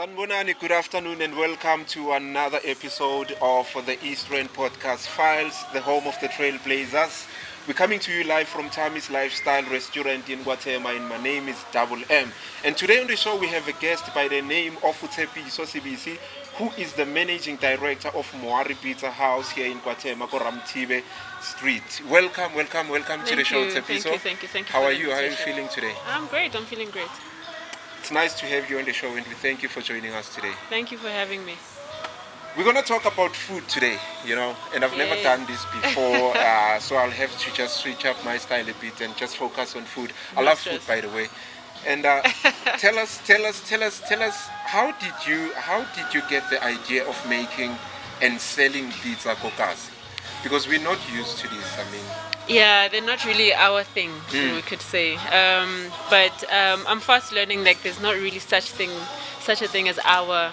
Sanbonani, good afternoon and welcome to another episode of the East Rand Podcast Files, the home of the Trailblazers. We're coming to you live from Tammy's Lifestyle Restaurant in Guatemala, and my name is Double M. And today on the show we have a guest by the name of Tshepiso Sibisi, who is the managing director of Mwari Pizza House here in Guatemala, Ramtibe Street. Welcome to the show, Tshepiso. Thank you. How are you? How are you feeling today? I'm great. I'm feeling great. It's nice to have you on the show, and we thank you for joining us today. Thank you for having me. We're going to talk about food today, and I've never done this before, so I'll have to just switch up my style a bit and just focus on food. I love food, by the way. And tell us, how did you get the idea of making and selling pizza coccas? Because we're not used to this. Yeah, they're not really our thing, we could say. But I'm fast learning like there's not really such a thing as our,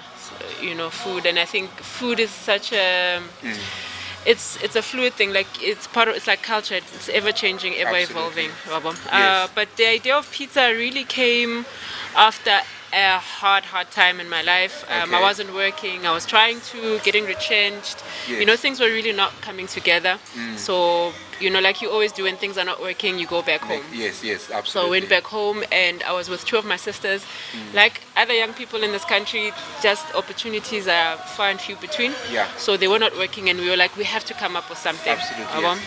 food. And I think food is such a, it's a fluid thing. Like it's like culture. It's ever changing, ever evolving. Yes. But the idea of pizza really came after a hard time in my life. I wasn't working. I was trying to getting retrenched. Yes. Things were really not coming together. So like you always do when things are not working, you go back home. Yes, absolutely. So I went back home and I was with two of my sisters. Like other young people in this country, just opportunities are far and few between. Yeah. So they were not working and we were like, we have to come up with something. Absolutely. Yes.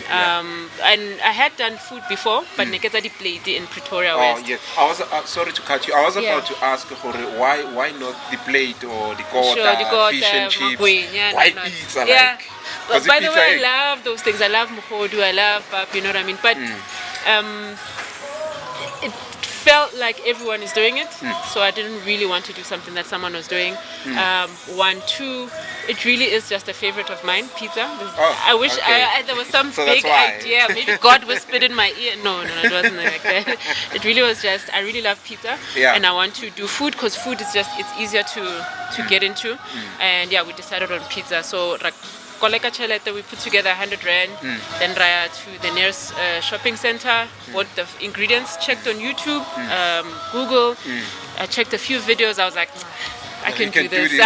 And I had done food before, but Nekeza played in Pretoria Oh, West. yes. I was sorry to cut you. I was about to ask why not the plate or the kota, fish and chips? Why pizza? But by the way, I love those things. I love mukhodu, I love pap, you know what I mean? But it felt like everyone is doing it, so I didn't really want to do something that someone was doing. One, two, it really is just a favorite of mine, pizza. I wish there was some big idea. Maybe God whispered in my ear. No, it wasn't like that. It really was just, I really love pizza, and I want to do food because food is just, it's easier to get into. And yeah, we decided on pizza. So Koleka Chelete, we put together 100 Rand, then raya to the nearest shopping center, bought the ingredients, checked on YouTube, Google, I checked a few videos, I was like, I can do this.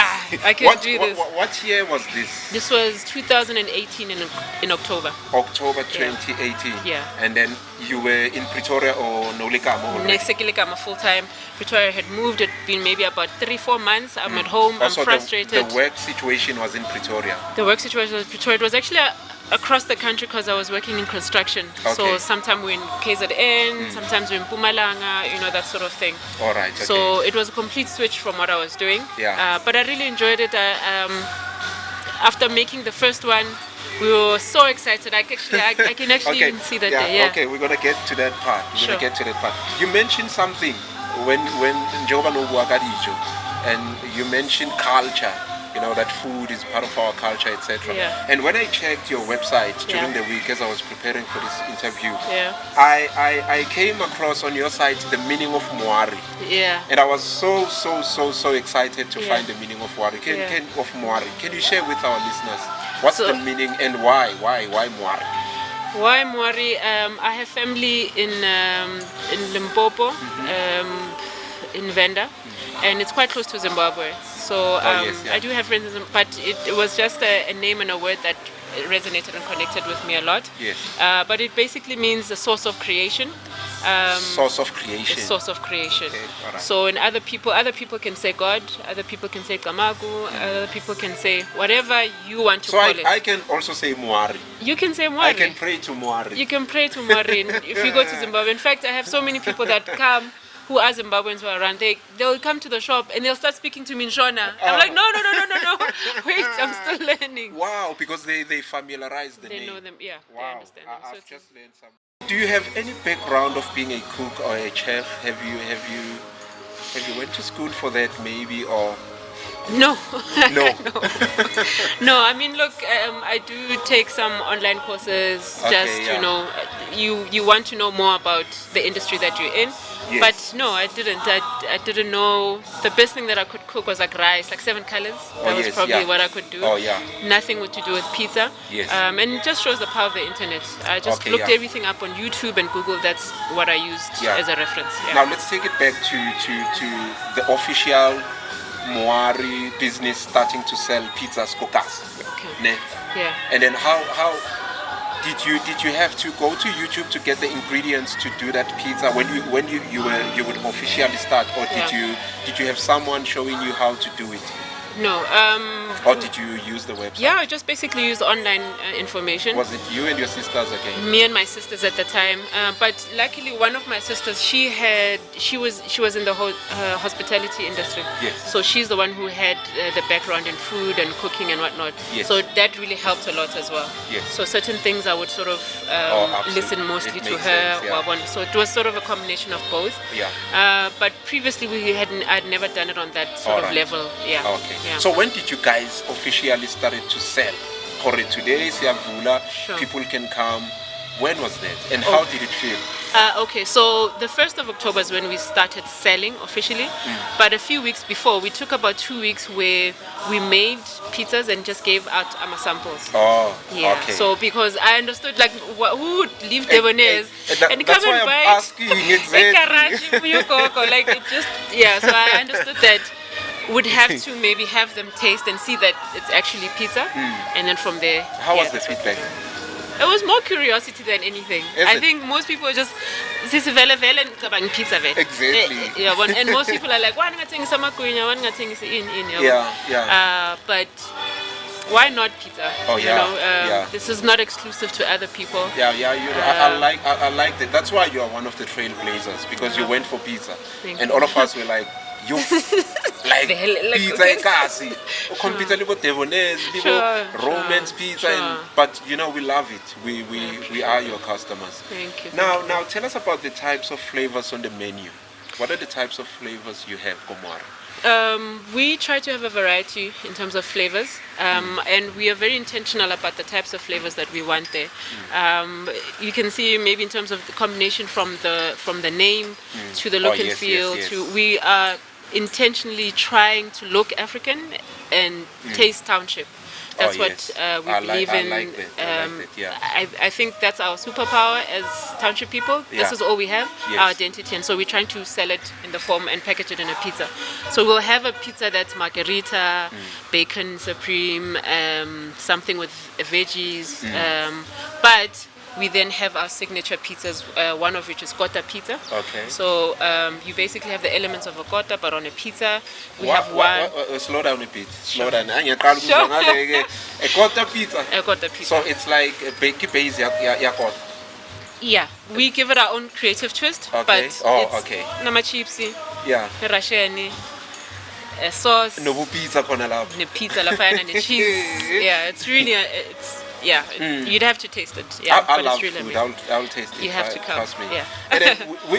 I can do this. What year was this? This was 2018 in October. October 2018? Yeah. And then you were in Pretoria or Nolikama? Next full time. Pretoria had moved, it had been maybe about 3-4 months. I'm at home, I'm frustrated. The work situation was in Pretoria? The work situation was in Pretoria. It was actually across the country because I was working in construction. So sometimes we're in KZN, sometimes we're in Mpumalanga, that sort of thing. All right. Okay. So it was a complete switch from what I was doing. Yeah. But I really enjoyed it. After making the first one, we were so excited. I can actually even see that day. Yeah. Okay, we're gonna get to that part. You mentioned something when Njoba Nobu Agadijo, and you mentioned culture. That food is part of our culture, etc. Yeah. And when I checked your website during the week as I was preparing for this interview, I came across on your site the meaning of Mwari. Yeah. And I was so excited to find the meaning of Mwari. Can you share with our listeners what's the meaning and why Mwari? Why Mwari? I have family in Limpopo, in Venda, and it's quite close to Zimbabwe. So I do have friends, but it was just a name and a word that resonated and connected with me a lot. Yes. But it basically means the source of creation. Source of creation. Source of creation. Okay, all right. So in other people can say God, other people can say Kamagu, other people can say whatever you want to call it. So I can also say Mwari. You can say Mwari. I can pray to Mwari. You can pray to Mwari. If you go to Zimbabwe, in fact, I have so many people that come who are Zimbabweans who are around, they'll come to the shop and they'll start speaking to me in Shona. I'm like, no. Wait, I'm still learning. Wow, because they familiarize the name. They know them, yeah. Wow, they understand them. I've just learned something. Do you have any background of being a cook or a chef? Have you went to school for that maybe, or? No. No. No, I mean, look, I do take some online courses. You want to know more about the industry that you're in. Yes. But no, I didn't. I didn't know. The best thing that I could cook was like rice, like 7 colors. That was probably what I could do. Oh, yeah. Nothing to do with pizza. Yes. And it just shows the power of the internet. I just looked everything up on YouTube and Google. That's what I used as a reference. Yeah. Now let's take it back to the official Mwari business starting to sell pizzas kokas. Okay. Yeah. And then how did you have to go to YouTube to get the ingredients to do that pizza when you would officially start, or did you have someone showing you how to do it? No. Or did you use the website? Yeah, I just basically used online information. Was it you and your sisters again? Me and my sisters at the time. But luckily, one of my sisters, she was in the hospitality industry. Yes. So she's the one who had the background in food and cooking and whatnot. Yes. So that really helped a lot as well. Yes. So certain things I would sort of listen mostly to her. Sense, yeah. So it was sort of a combination of both. Yeah. But previously I'd never done it on that sort of level. Yeah. Okay. Yeah. So when did you guys officially started to sell? Or today, Siyavula, Sure. people can come. When was that? And how did it feel? Okay, so the 1st of October is when we started selling officially. But a few weeks before, we took about 2 weeks where we made pizzas and just gave out samples. Oh, Yeah. okay. So because I understood, like, who would leave Debonairs and that's come why and buy I'm asking exactly. like it just So I understood that would have to maybe have them taste and see that it's actually pizza, and then from there. How was the feedback? It was more curiosity than anything. Is I it? think most people are just pizza vele. Exactly. And most people are like, why not some in. Yeah. But why not pizza? Oh, yeah. This is not exclusive to other people. Yeah. I like that. That's why you are one of the trailblazers, because you went for pizza, Thank and you. all of us were like, you like pizza ekasi, pizza libo Devonese, Romance pizza, but we love it. We are your customers. Thank you. Now tell us about the types of flavors on the menu. What are the types of flavors you have, Mwari? We try to have a variety in terms of flavors, and we are very intentional about the types of flavors that we want there. You can see maybe in terms of the combination from the name to the look and feel. To we are intentionally trying to look African and taste township. That's what we believe in. I like that. Yeah. I think that's our superpower as township people. This is all we have, our identity, and so we're trying to sell it in the form and package it in a pizza. So we'll have a pizza that's margherita, bacon supreme, something with veggies, but we then have our signature pizzas, one of which is cotta pizza. Okay. So you basically have the elements of a cotta, but on a pizza. We have one. Slow down a bit. Slow down. A cotta pizza. A cotta pizza. So it's like a baked base, cotta. Yeah, we give it our own creative twist, Okay. but it's nama chipsy, Yeah. rasheni, a sauce, No pizza kona lapho. the pizza lapana, and the cheese. Yeah, it's really you'd have to taste it. Yeah, I but love it's really food. amazing. I'll taste it. You have to come. Trust me. Yeah. And then,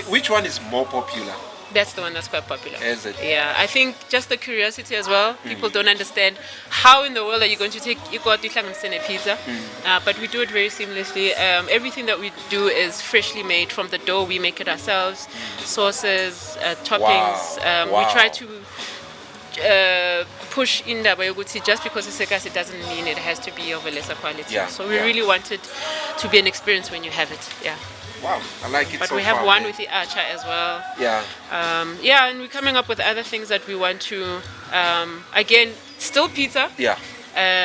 which one is more popular? That's the one that's quite popular. Is it? Yeah, I think just the curiosity as well. People don't understand how in the world are you going to take a pizza, but we do it very seamlessly. Everything that we do is freshly made from the dough. We make it ourselves. Sauces, toppings. We try to push in that way. Just because it's sekas, it doesn't mean it has to be of a lesser quality. Yeah, so we really want it to be an experience when you have it. Yeah. Wow, I like it. But so we have far, one man. with the archer as well. Yeah. And we're coming up with other things that we want to. Again, still pizza. Yeah.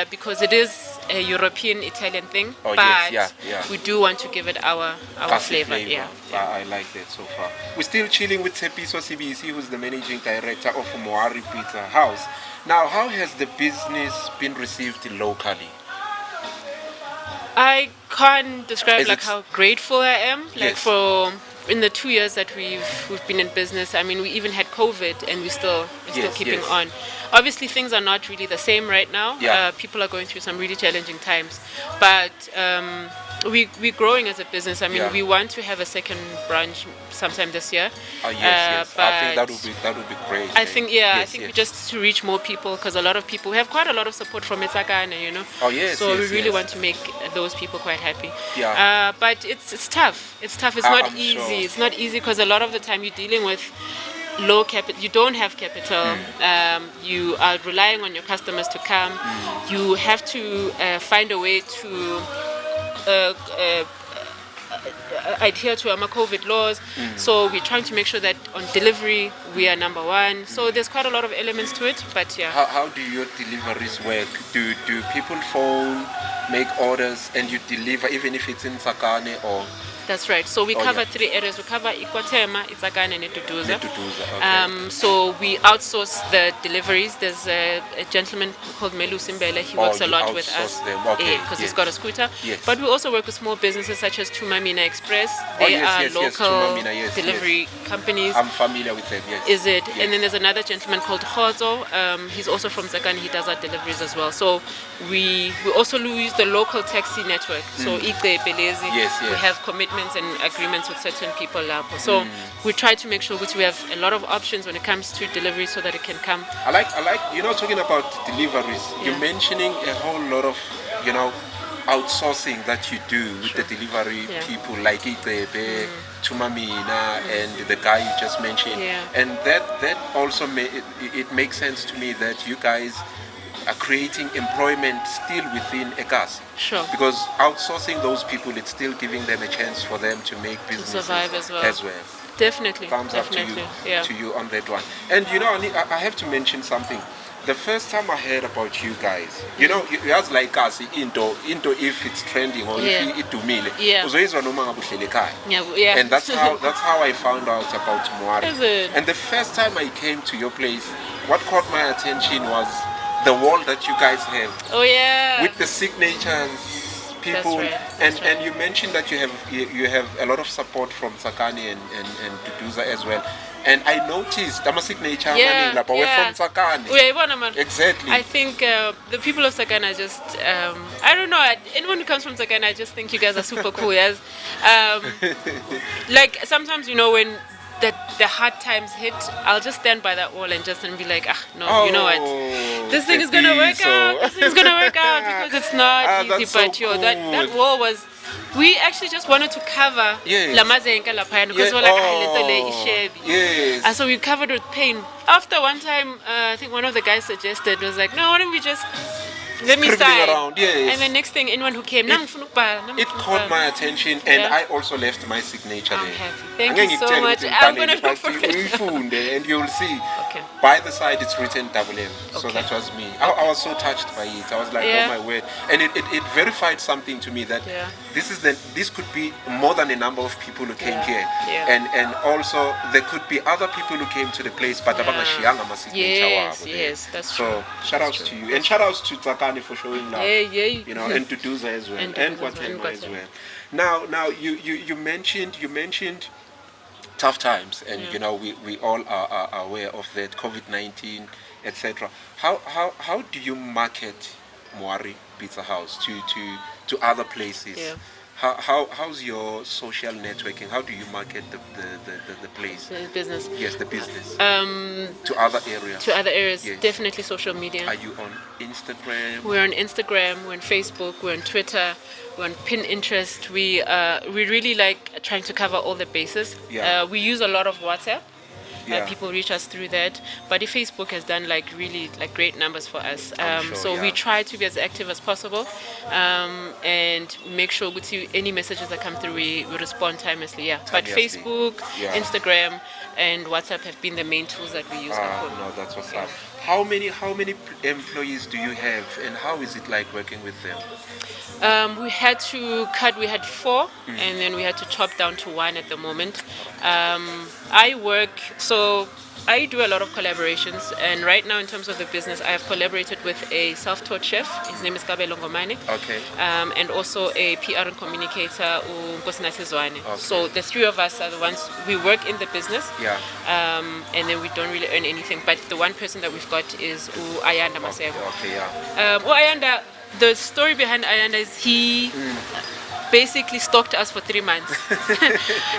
Because it is a European Italian thing. Oh, but yes, yeah. we do want to give it our Classic flavor. Yeah. I like that so far. We're still chilling with Tshepiso Sibisi, who's the managing director of Mwari Pizza House. Now, how has the business been received locally? I can't describe Is it- how grateful I am. Yes. For in the 2 years that we've been in business. I mean, we even had COVID, and we're still keeping on. Obviously, things are not really the same right now. Yeah. People are going through some really challenging times, but we're growing as a business. I mean, we want to have a second branch sometime this year. Yes. I think that would be great. I think we just to reach more people, because a lot of people, we have quite a lot of support from Etsakane, Oh yes. So we really yes. want to make those people quite happy. Yeah. But it's tough. It's tough. It's not easy. Sure. It's not easy because a lot of the time you're dealing with low capital. You don't have capital. You are relying on your customers to come. You have to find a way to adhere to our COVID laws. So we're trying to make sure that on delivery we are number one. So there's quite a lot of elements to it, but yeah. How do your deliveries work? Do people phone, make orders, and you deliver even if it's in Tsakane or? That's right. So we cover 3 areas. We cover Ikwatema, Itsakane, and Ituduza. Okay. So we outsource the deliveries. There's a gentleman called Melu Simbele. He works a lot with us because he's got a scooter. Yes. But we also work with small businesses such as Tumamina Express. They are local delivery companies. I'm familiar with them, yes. Is it? Yes. And then there's another gentleman called Khozo. He's also from Tsakane. He does our deliveries as well. So we also use the local taxi network. So Ite Belezi. We have commitments and agreements with certain people. So we try to make sure that we have a lot of options when it comes to delivery so that it can come. I like talking about deliveries. You're mentioning a whole lot of outsourcing that you do with the delivery people like Itebe, Tumamina, and the guy you just mentioned. And that also it makes sense to me that you guys are creating employment still within Ekasi. Sure. Because outsourcing those people, it's still giving them a chance for them to make business survive as well. Definitely. Thumbs up to you on that one. And I have to mention something. The first time I heard about you guys, you guys like us into if it's trending or if it dumile. And that's how I found out about Mwari. And the first time I came to your place, what caught my attention was the wall that you guys have. Oh yeah. With the signatures, people, and you mentioned that you have a lot of support from Tsakane and Duduza as well. And I noticed I'm a signature we're from Tsakane. Exactly. I think the people of Tsakane are just I don't know, anyone who comes from Tsakane, I just think you guys are super cool. Yes. Like sometimes when the hard times hit, I'll just stand by that wall and be like, you know what, this thing is gonna work out. This thing's gonna work out because it's not easy. But cool. that wall was. We actually just wanted to cover la mazenka lapayana because we're like yes. So we covered with paint. After one time, I think one of the guys suggested was like, no, why don't we just let me sign around, and the next thing, anyone who came, it caught my attention, and I also left my signature there. Happy. Thank you so much. I'm gonna look for it. And you'll see. Okay. By the side, it's written WM. So that was me. I was so touched by it. I was like, oh my word! And it verified something to me that this could be more than a number of people who came here, and also there could be other people who came to the place, but yes, that's true. So shout outs to you, and shout outs to Tsakane for showing love, and to Duduza as well, and Guatemala as well. Now you mentioned tough times, and we all are aware of that, COVID-19, etc. How do you market Mwari Pizza House to other places? How's your social networking? How do you market the place? The business. Yes, the business. To other areas. To other areas, definitely social media. Are you on Instagram? We're on Instagram. We're on Facebook. We're on Twitter. We're on Pinterest. We really like trying to cover all the bases. We use a lot of WhatsApp. People reach us through that, but the Facebook has done really great numbers for us. We try to be as active as possible, and make sure with any messages that come through we respond timelessly. But Facebook, Instagram, and WhatsApp have been the main tools that we use. No, that's what's up. How many employees do you have, and how is it like working with them? We had to cut. We had 4, and then we had to chop down to 1 at the moment. I do a lot of collaborations, and right now in terms of the business, I have collaborated with a self-taught chef. His name is Kabelo Ngomane. Okay. And also a PR and communicator, Tshepiso. So the 3 of us are the ones we work in the business. And then we don't really earn anything. But the one person that we've got is Ayanda Masego. Ayanda. The story behind Ayanda is he basically stalked us for 3 months.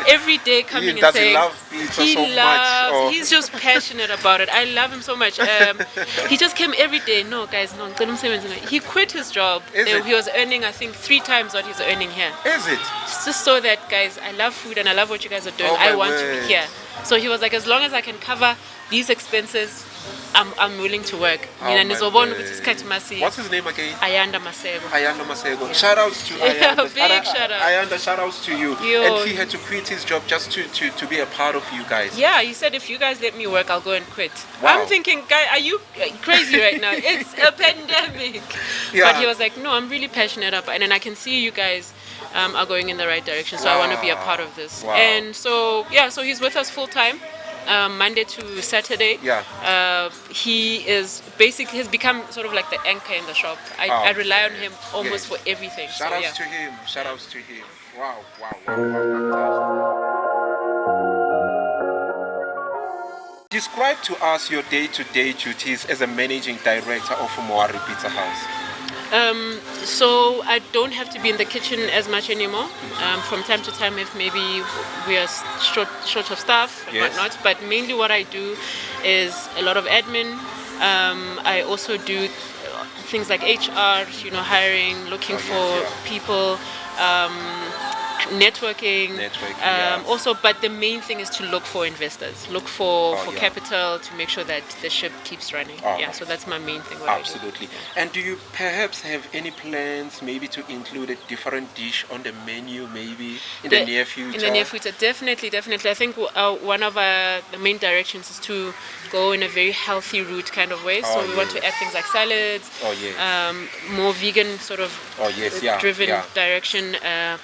Every day coming and saying he's just passionate about it. I love him so much. He just came every day. No guys, no. He quit his job. He was earning I think 3 times what he's earning here. Is it? Just so that guys, I love food and I love what you guys are doing. I want to be here. So he was like, as long as I can cover these expenses, I'm willing to work. What's his name again? Ayanda Masego. Ayanda Masego. Yeah. Shout outs to Ayanda. Big shout out. Ayanda, shout outs to you. And he had to quit his job just to be a part of you guys. Yeah, he said, if you guys let me work, I'll go and quit. Wow. I'm thinking, guy, are you crazy right now? It's a pandemic. Yeah. But he was like, no, I'm really passionate about it, and I can see you guys are going in the right direction, so I want to be a part of this. Wow. And so, yeah, so he's with us full time. Monday to Saturday. Yeah. He is basically has become sort of like the anchor in the shop. I rely on him almost for everything. Shout outs to him. Shout outs to him. Wow, wow, wow. Describe to us your day-to-day duties as a managing director of Mwari Pizza House. So I don't have to be in the kitchen as much anymore. From time to time, if maybe we are short of staff and whatnot. But mainly what I do is a lot of admin. I also do things like HR, hiring, looking for people, networking. Also, but the main thing is to look for investors, look for capital to make sure that the ship keeps running. So that's my main thing. Absolutely. And do you perhaps have any plans maybe to include a different dish on the menu maybe in the near future? In the near future, definitely. I think one of the main directions is to go in a very healthy route kind of way. So we want to add things like salads, more vegan sort of driven direction.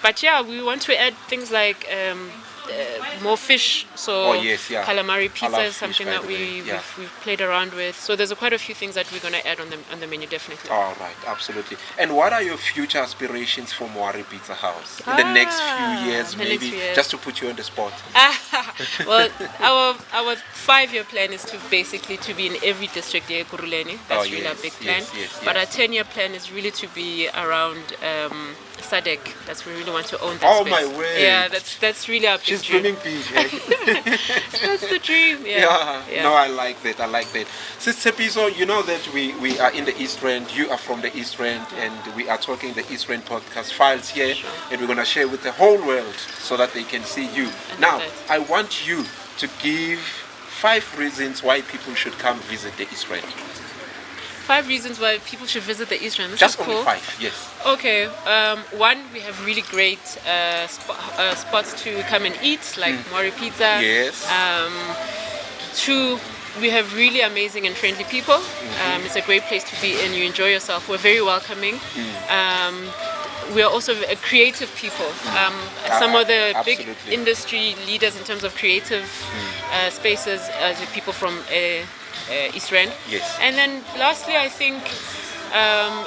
But yeah, we want to add things like more fish, so calamari pizza is something that we've played around with. So there's quite a few things that we're going to add on the menu, definitely. All right, absolutely. And what are your future aspirations for Mwari Pizza House in the next few years, maybe, just to put you on the spot? Well, our 5-year plan is to basically to be in every district in Ekurhuleni. That's really a big plan. But our 10-year plan is really to be around Sadek. That's where we really want to own that space. My word. Yeah, that's really our big dream. Dreaming big. That's the dream. No, I like that. Sister Tshepiso, you know that we are in the East Rand. You are from the East Rand, and we are talking the East Rand podcast files here, and we're going to share with the whole world so that they can see you. Now, I want you to give 5 reasons why people should come visit the East Rand. 5 reasons why people should visit the East Rand. Just only 5, yes. Okay. 1, we have really great spots to come and eat, like Mwari Pizza. Yes. 2, we have really amazing and friendly people. It's a great place to be and you enjoy yourself. We're very welcoming. We are also a creative people. Some of the big industry leaders in terms of creative spaces are the people from East Rand. Yes. And then lastly, I think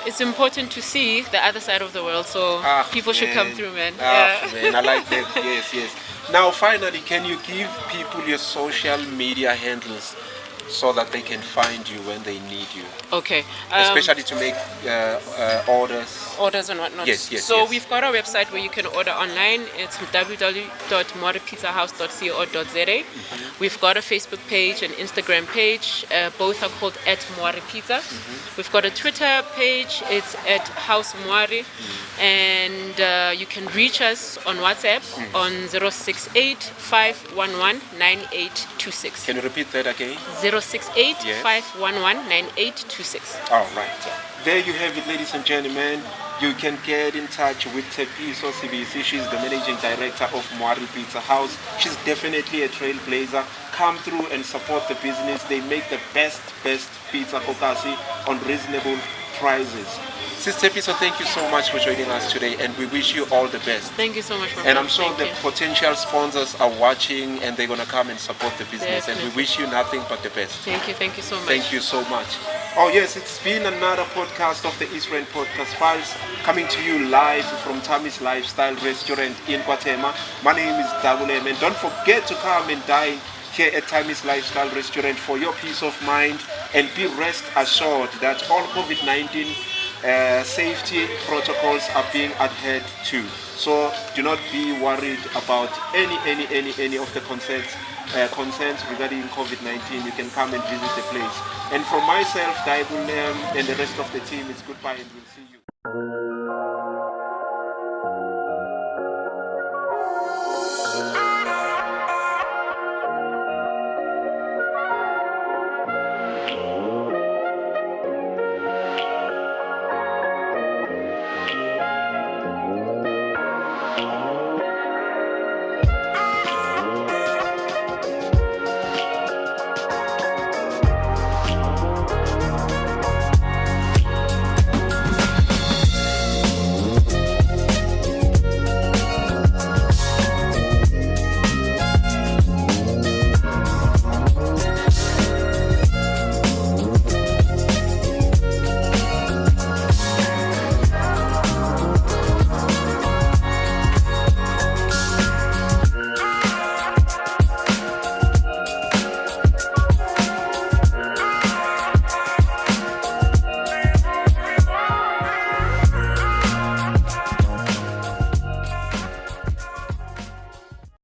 it's important to see the other side of the world, so people should come through, man. Man, I like that. Yes. Now, finally, can you give people your social media handles so that they can find you when they need you? Okay. Especially to make orders and whatnot. Yes. So we've got our website where you can order online. It's www.mwaripizzahouse.co.za. We've got a Facebook page and Instagram page. Both are called @MwariPizza. We've got a Twitter page. It's @HouseMwari. And you can reach us on WhatsApp on 068-511-9826. Can you repeat that again? 068-511-9826. All right. There you have it, ladies and gentlemen. You can get in touch with Tshepiso Sibisi. She's the managing director of Mwari Pizza House. She's definitely a trailblazer. Come through and support the business. They make the best pizza kokasi on reasonable prices. Sister Tshepiso, thank you so much for joining us today, and we wish you all the best. Thank you so much. And I'm sure the potential sponsors are watching, and they're going to come and support the business. Definitely. And we wish you nothing but the best. Thank you so much. Thank you so much. Oh yes, it's been another podcast of the East Rand Podcast Files, coming to you live from Tammy's Lifestyle Restaurant in Kwatema. My name is Dagulem, and don't forget to come and dine here at Tammy's Lifestyle Restaurant for your peace of mind, and be rest assured that all COVID-19 safety protocols are being adhered to. So do not be worried about any of the concerns regarding COVID-19. You can come and visit the place. And from myself, Daibulem, and the rest of the team, it's goodbye, and we'll see you.